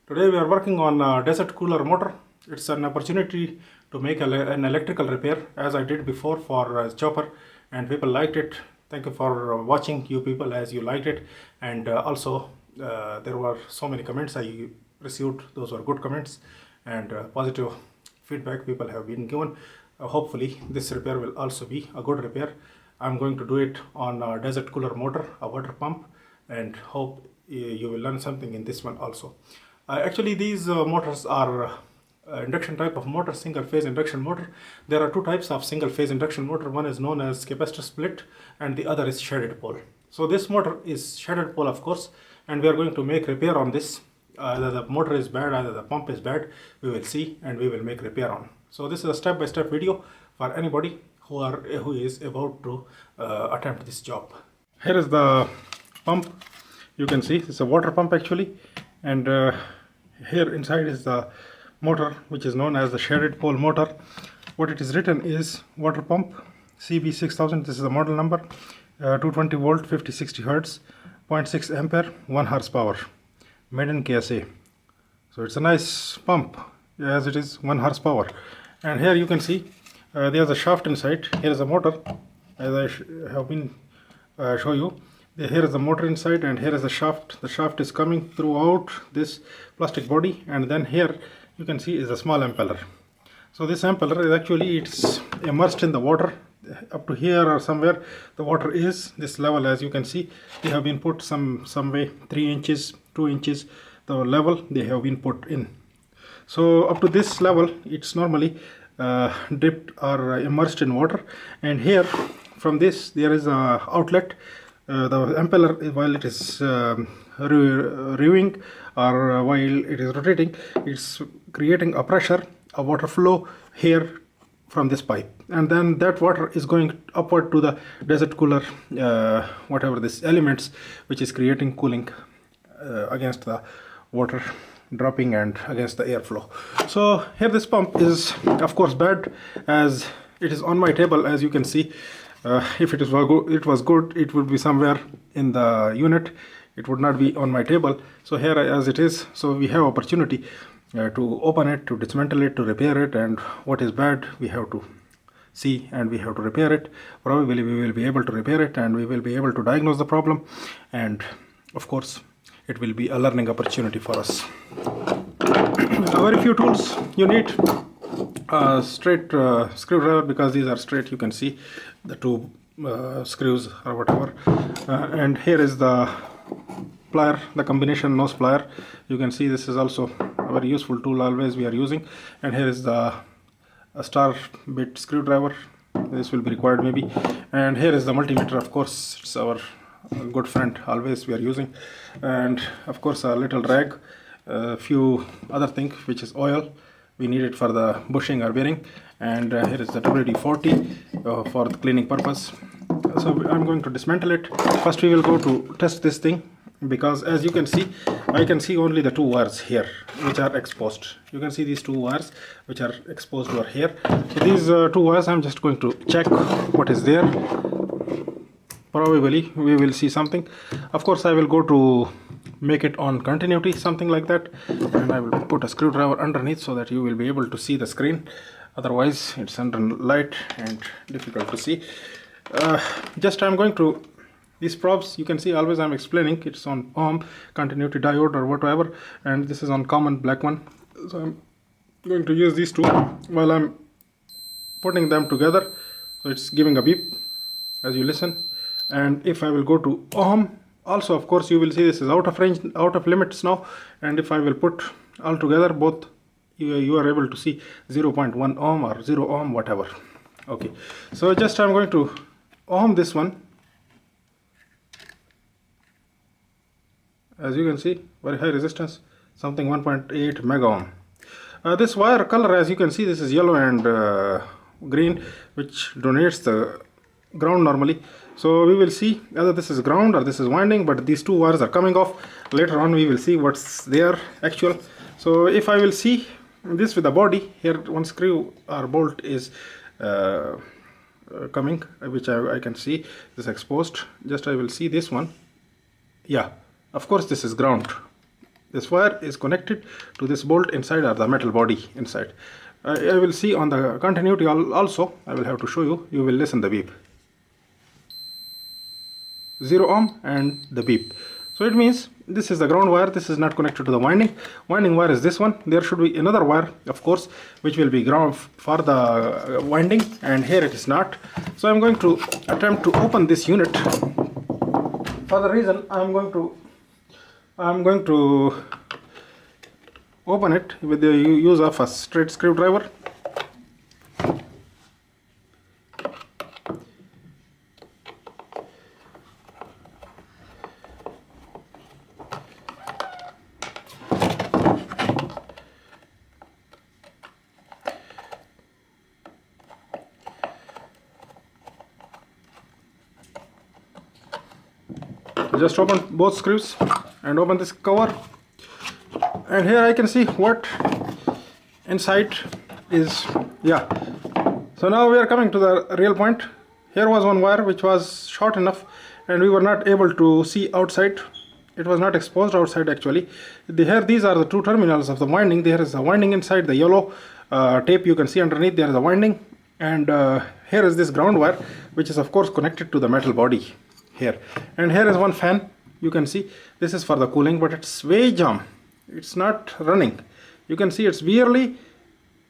Today we are working on a desert cooler motor. It's an opportunity to make an electrical repair as I did before for chopper, and people liked it. Thank you for watching, you people, as you liked it. And also there were so many comments I received. Those were good comments and positive feedback people have been given. Hopefully this repair will also be a good repair. I'm going to do it on a desert cooler motor, a water pump, and hope you will learn something in this one also. Actually, these motors are induction type of motor, single phase induction motor. There are two types of single phase induction motor. One is known as capacitor split and the other is shaded pole. So this motor is shaded pole, of course, and we are going to make repair on this. Either the motor is bad, either the pump is bad, we will see, and we will make repair on. So this is a step-by-step video for anybody who is about to attempt this job. Here is the pump. You can see it's a water pump actually, and here inside is the motor, which is known as the shaded pole motor. What it is written is water pump CB6000. This is the model number. 220 volt, 50-60 hertz, 0.6 ampere, 1 horsepower, made in KSA. So it's a nice pump as it is 1 horsepower. And here you can see there's a shaft inside. Here is a motor, as I have been show you. Here is the motor inside, and here is the shaft. The shaft is coming throughout this plastic body, and then here you can see is a small impeller. So this impeller is actually, it's immersed in the water. Up to here or somewhere the water is this level. As you can see, they have been put some way 3 inches, 2 inches, the level they have been put in. So up to this level it's normally dipped or immersed in water, and here from this there is a outlet. The impeller, while it is reviewing or while it is rotating, it's creating a pressure, a water flow here from this pipe, and then that water is going upward to the desert cooler, whatever this elements, which is creating cooling against the water dropping and against the airflow. So here this pump is of course bad, as it is on my table. As you can see, if it was good, it would be somewhere in the unit. It would not be on my table. So here as it is, so we have opportunity to open it, to dismantle it, to repair it, and what is bad we have to see and we have to repair it. Probably we will be able to repair it, and we will be able to diagnose the problem, and of course it will be a learning opportunity for us. Very few tools you need. Straight screwdriver, because these are straight. You can see the two screws or whatever, and here is the plier, the combination nose plier. You can see this is also a very useful tool always we are using. And here is the star bit screwdriver. This will be required maybe. And here is the multimeter, of course. It's our good friend always we are using. And of course a little rag, a few other things, which is oil. We need it for the bushing or bearing. And here is the WD-40 for the cleaning purpose. So I'm going to dismantle it. First we will go to test this thing, because as you can see, I can see only the two wires here which are exposed. You can see these two wires which are exposed over here. So these two wires, I'm just going to check what is there. Probably we will see something. Of course I will go to make it on continuity, something like that, and I will put a screwdriver underneath so that you will be able to see the screen. Otherwise it's under light and difficult to see. Just I'm going to these probes, you can see always I'm explaining it's on ohm, continuity diode or whatever, and this is on common black one. So I'm going to use these two while I'm putting them together. So it's giving a beep as you listen. And if I will go to ohm, also of course you will see this is out of range, out of limits now. And if I will put all together both, you are able to see 0.1 ohm or 0 ohm, whatever. Okay, so just I'm going to ohm this one. As you can see, very high resistance, something 1.8 mega ohm. This wire color, as you can see, this is yellow and green, which donates the ground normally. So we will see whether this is ground or this is winding, but these two wires are coming off. Later on we will see what's there actual. So if I will see this with the body, here one screw or bolt is coming, which I can see this exposed. Just I will see this one. Yeah, of course this is ground. This wire is connected to this bolt inside or the metal body inside. I will see on the continuity also. I will have to show you. You will listen the beep. 0 ohm and the beep. So it means this is the ground wire. This is not connected to the winding. Winding wire is this one. There should be another wire, of course, which will be ground for the winding, and here it is not. So I'm going to attempt to open this unit. For the reason I'm going to open it with the use of a straight screwdriver. Just open both screws and open this cover, and here I can see what inside is. Yeah, so now we are coming to the real point. Here was one wire which was short enough and we were not able to see outside. It was not exposed outside actually. Here these are the two terminals of the winding. There is a winding inside, the yellow tape you can see underneath. There is a winding, and here is this ground wire which is of course connected to the metal body here. And here is one fan. You can see this is for the cooling, but it's way jam. It's not running. You can see it's barely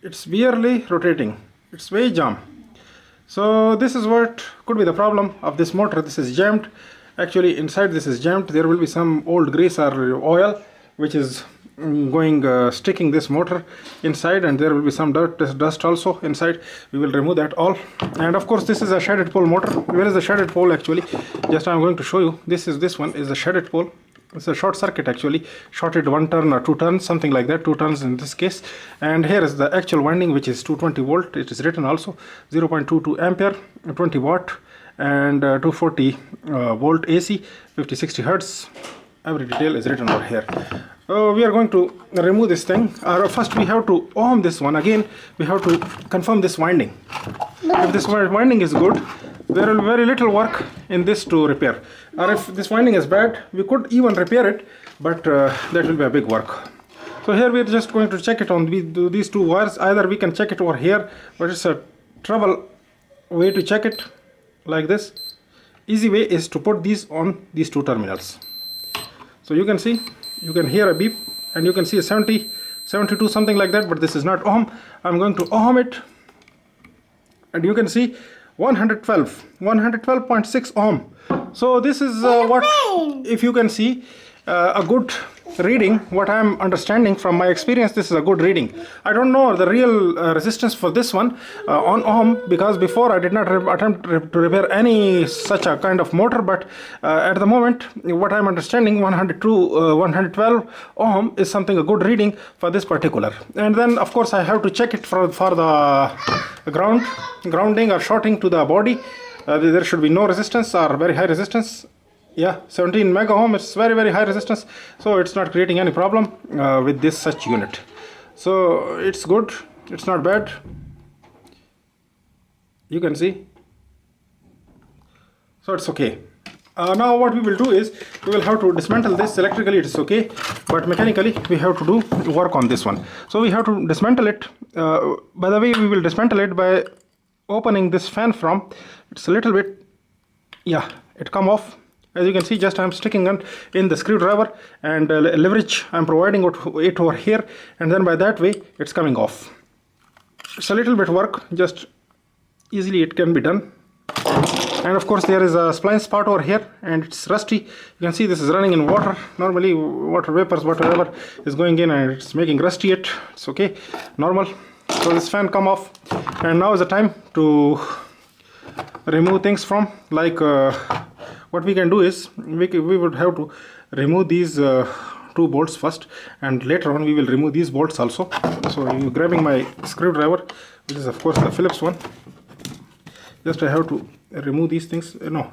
rotating. It's way jam. So this is what could be the problem of this motor. This is jammed. Actually inside this is jammed. There will be some old grease or oil which is sticking this motor inside, and there will be some dust also inside. We will remove that all. And of course this is a shaded pole motor. Where is the shaded pole actually? Just I'm going to show you. This one is a shaded pole. It's a short circuit actually, shorted 1 turn or 2 turns, something like that, 2 turns in this case. And here is the actual winding, which is 220 volt. It is written also 0.22 ampere, 20 watt, and 240 volt AC, 50-60 hertz. Every detail is written over here. We are going to remove this thing. First we have to ohm this one. Again we have to confirm this winding. If this winding is good, there will be very little work in this to repair. Or if this winding is bad, we could even repair it, but that will be a big work. So here we are just going to check it on these two wires. Either we can check it over here, but it's a trouble way to check it like this. Easy way is to put these on these two terminals. So you can see, you can hear a beep, and you can see a 70, 72, something like that, but this is not ohm. I'm going to ohm it, and you can see 112.6 ohm. So this is what, if you can see, a good reading. What I'm understanding from my experience, this is a good reading. I don't know the real resistance for this one on ohm, because before I did not attempt to repair any such a kind of motor, but at the moment what I'm understanding, 112 ohm is something a good reading for this particular. And then of course I have to check it for the grounding or shorting to the body. There should be no resistance or very high resistance. Yeah, 17 mega ohm. It's very high resistance, so it's not creating any problem with this such unit. So it's good, it's not bad. You can see, so it's okay. Now what we will do is we will have to dismantle this. Electrically it is okay, but mechanically we have to do work on this one. So we have to dismantle it. By the way, we will dismantle it by opening this fan from. It's a little bit, yeah, it come off. As you can see, just I'm sticking in the screwdriver, and leverage I'm providing it over here, and then by that way it's coming off. It's a little bit work, just easily it can be done. And of course there is a splice part over here, and it's rusty. You can see this is running in water. Normally water vapors, whatever is going in, and it's making rusty it. It's okay, normal. So this fan come off, and now is the time to remove things from, like what we can do is we would have to remove these two bolts first, and later on we will remove these bolts also. So I'm grabbing my screwdriver, which is of course the Phillips one. Just I have to remove these things. No,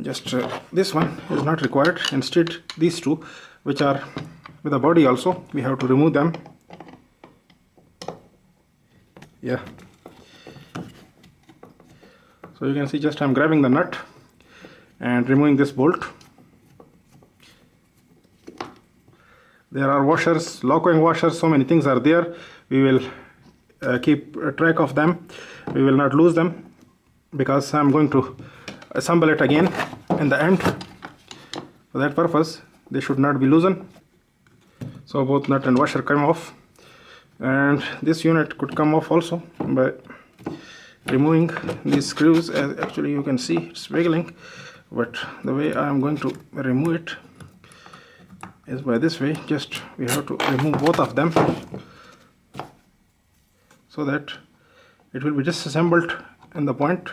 just this one is not required. Instead these two, which are with the body also, we have to remove them. Yeah, so you can see, just I'm grabbing the nut and removing this bolt. There are washers, lock-in washers, so many things are there. We will keep track of them. We will not lose them because I'm going to assemble it again in the end. For that purpose, they should not be loosened. So both nut and washer come off, and this unit could come off also by removing these screws. As actually you can see it's wiggling, but the way I am going to remove it is by this way. Just we have to remove both of them so that it will be disassembled in the point.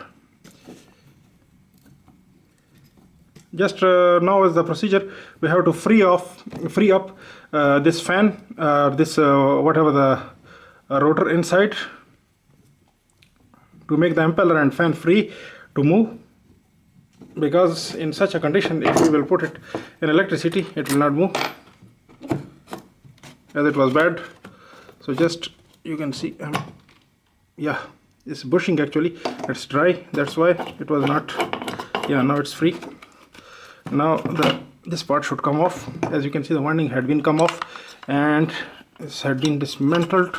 Just now is the procedure. We have to free up this fan, this whatever the rotor inside, to make the impeller and fan free to move, because in such a condition, if we will put it in electricity, it will not move, as it was bad. So just you can see, yeah, it's bushing actually. It's dry, that's why it was not. Yeah, now it's free. Now this part should come off. As you can see, the winding had been come off, and this had been dismantled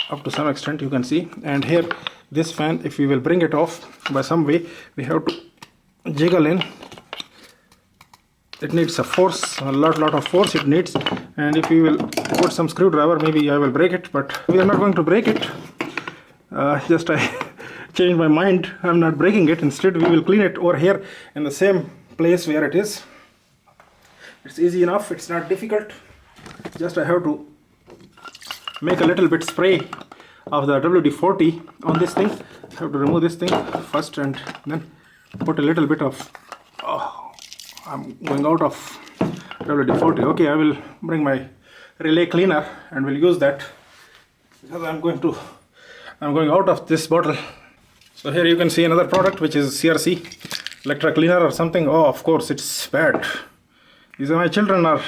up to some extent, you can see. And here this fan, if we will bring it off by some way, we have to jiggle in. It needs a force, a lot of force it needs. And if we will put some screwdriver, maybe I will break it, but we are not going to break it. Just I changed my mind. I'm not breaking it. Instead we will clean it over here in the same place where it is. It's easy enough, it's not difficult. Just I have to make a little bit spray of the WD-40 on this thing. I have to remove this thing first and then put a little bit of, I'm going out of WD-40. Okay, I will bring my relay cleaner and will use that, because I'm going out of this bottle. So here you can see another product, which is CRC electric cleaner or something. Oh, of course it's bad. These are my children are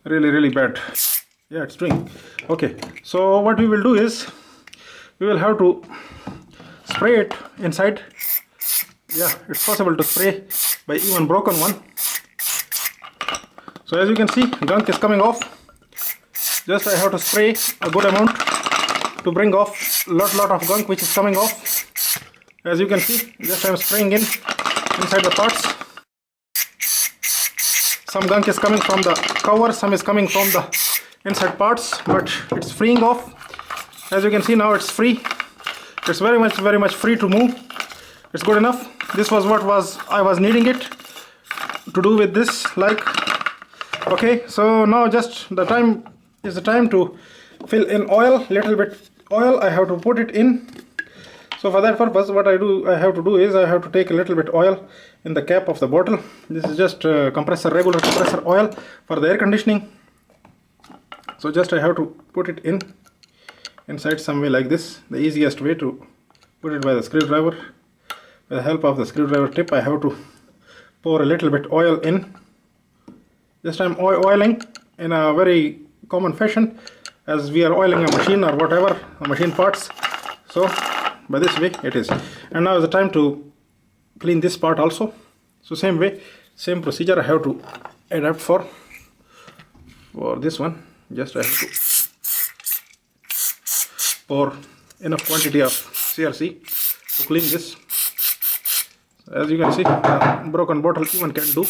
really bad. Yeah, it's doing okay. So what we will do is we will have to spray it inside. Yeah, it's possible to spray by even broken one. So as you can see, gunk is coming off. Just I have to spray a good amount to bring off lot of gunk which is coming off. As you can see, just I am spraying inside the parts. Some gunk is coming from the cover, some is coming from the inside parts, but it's freeing off. As you can see, now it's free. It's very much free to move. It's good enough. This was what I was needing it to do with this, like. Okay, so now just the time is the time to fill in oil, little bit oil. I have to put it in. So for that purpose, what I have to do is I have to take a little bit oil in the cap of the bottle. This is just regular compressor oil for the air conditioning. So just I have to put it inside some way like this. The easiest way to put it by the screwdriver. With the help of the screwdriver tip, I have to pour a little bit oil in. Just I'm oiling in a very common fashion, as we are oiling a machine or whatever, a machine parts. So by this way it is. And now is the time to clean this part also. So same way, same procedure I have to adapt for this one. Just I have to pour enough quantity of CRC to clean this. As you can see, a broken bottle even can do.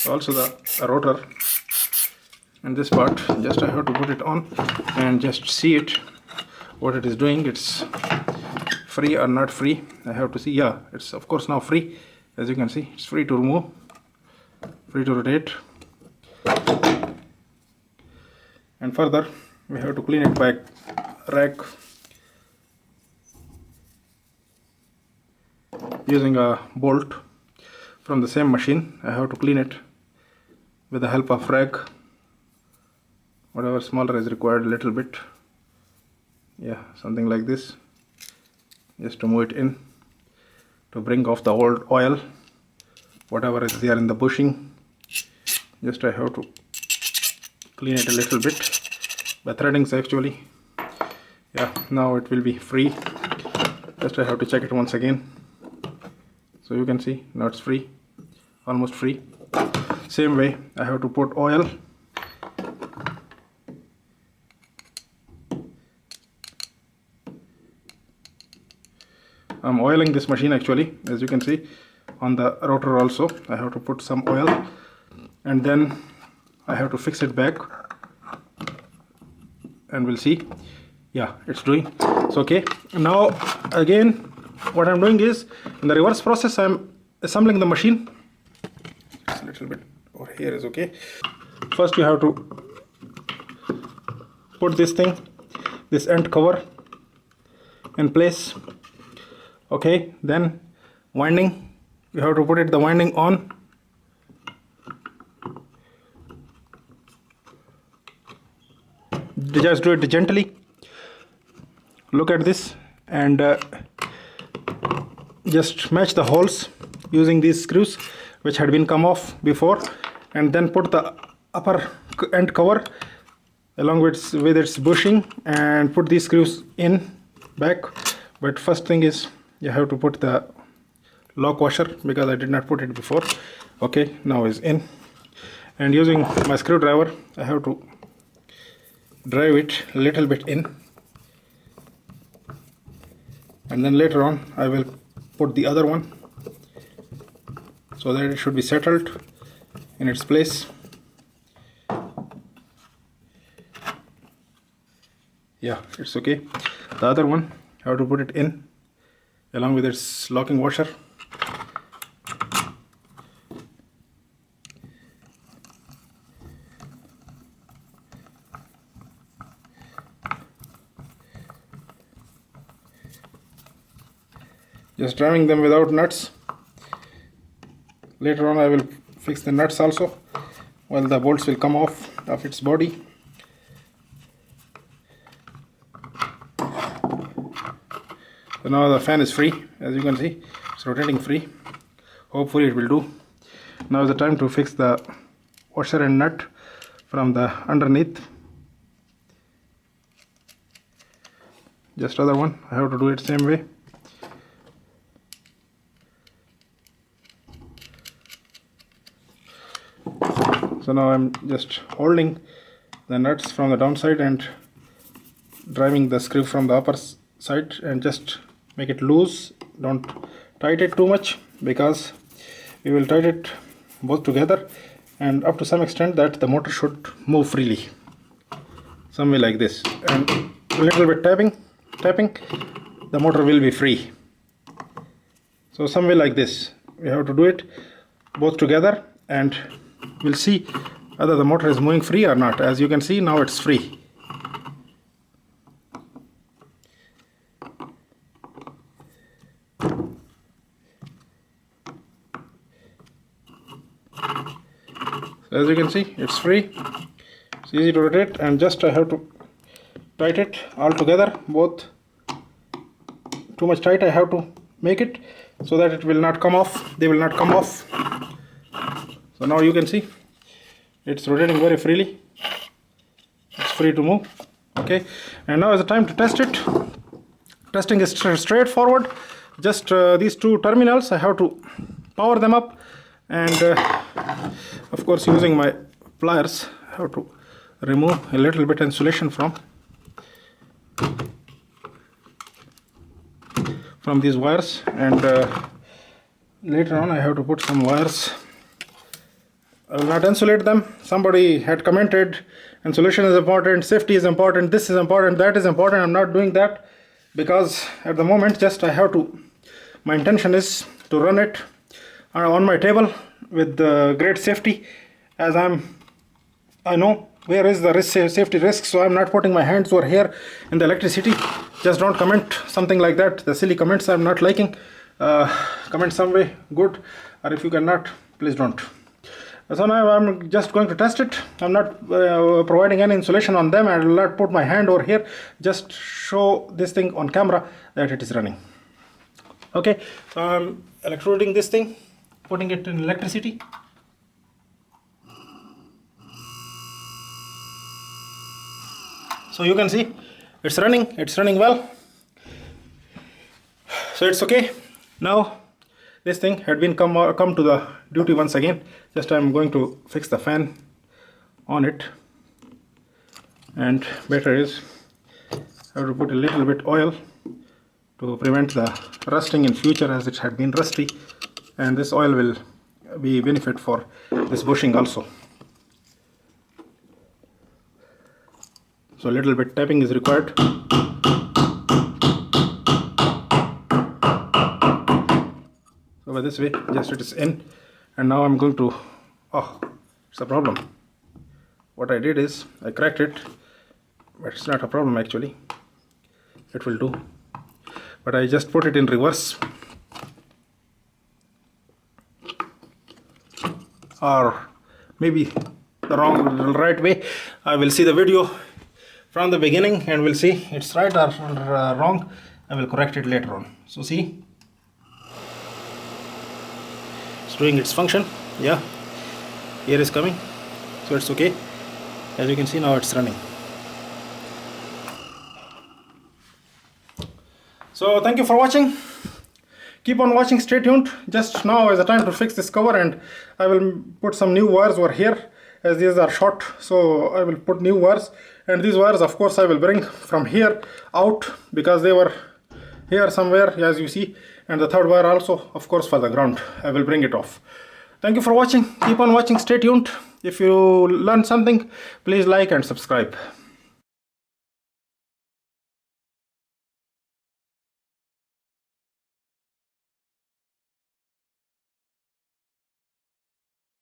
Also the rotor and this part, just I have to put it on and just see it, what it is doing. It's free or not free. I have to see. Yeah, it's of course now free. As you can see, it's free to remove, free to rotate. And further we have to clean it by rag using a bolt from the same machine. I have to clean it with the help of rag, whatever smaller is required, a little bit. Yeah, something like this, just to move it in, to bring off the old oil, whatever is there in the bushing. Just I have to clean it a little bit by threadings actually. Yeah, now it will be free. Just I have to check it once again. So you can see now it's free. almost free. Same way I have to put oil. I'm oiling this machine actually, as you can see on the rotor also. I have to put some oil and then I have to fix it back, and we'll see. Yeah, it's doing. It's okay. Now again, what I'm doing is, in the reverse process, I'm assembling the machine. Just a little bit over here is okay. First you have to put this thing, this end cover in place. Okay, then winding, you have to put it the winding on. Just do it gently. Look at this and just match the holes using these screws which had been come off before, and then put the upper end cover along with its bushing and put these screws in back. But first thing is, you have to put the lock washer, because I did not put it before. Okay, now is in, and using my screwdriver I have to drive it a little bit in, and then later on I will put the other one so that it should be settled in its place. Yeah, it's okay. The other one, I have to put it in along with its locking washer. Just driving them without nuts. Later on I will fix the nuts also, while the bolts will come off of its body. So now the fan is free, as you can see, it's rotating free. Hopefully it will do. Now is the time to fix the washer and nut from the underneath. Just other one, I have to do it same way. So now I'm just holding the nuts from the downside and driving the screw from the upper side, and just make it loose. Don't tight it too much, because we will tight it both together, and up to some extent that the motor should move freely. Some way like this, and a little bit tapping, the motor will be free. So some way like this, we have to do it both together, and we'll see whether the motor is moving free or not. As you can see, now it's free. So as you can see, it's free. It's easy to rotate, and just I have to tight it all together, both. Too much tight I have to make it so that it will not come off. They will not come off. So now you can see it's rotating very freely. It's free to move. Okay, and now is the time to test it. Testing is straightforward. Just these two terminals, I have to power them up, and of course using my pliers I have to remove a little bit insulation from these wires, and later on I have to put some wires. I will not insulate them. Somebody had commented insulation is important, safety is important, this is important, that is important. I'm not doing that, because at the moment just I have to, my intention is to run it on my table with great safety, as I know where is the safety risk, so I'm not putting my hands over here in the electricity. Just don't comment something like that. The silly comments I'm not liking. Comment some way good, or if you cannot, please don't. So now I'm just going to test it. I'm not providing any insulation on them. I will not put my hand over here. Just show this thing on camera that it is running. Okay, so I'm electroding this thing, putting it in electricity. So you can see it's running well. So it's okay. Now this thing had been come to the duty once again. Just I'm going to fix the fan on it, and better is I have to put a little bit oil to prevent the rusting in future, as it had been rusty, and this oil will be benefit for this bushing also. So a little bit tapping is required. So by this way, just it is in, and now I'm going to, oh, it's a problem. What I did is I cracked it, but it's not a problem actually. It will do. But I just put it in reverse, or maybe the right way. I will see the video from the beginning and we'll see it's right or wrong. I will correct it later on. So see, it's doing its function. Yeah, air is coming, so it's okay. As you can see, now it's running. So thank you for watching. Keep on watching, stay tuned. Just now is the time to fix this cover, and I will put some new wires over here, as these are short, so I will put new wires. And these wires, of course, I will bring from here out, because they were here somewhere, as you see. And the third wire also, of course, for the ground, I will bring it off. Thank you for watching. Keep on watching, stay tuned. If you learned something, please like and subscribe.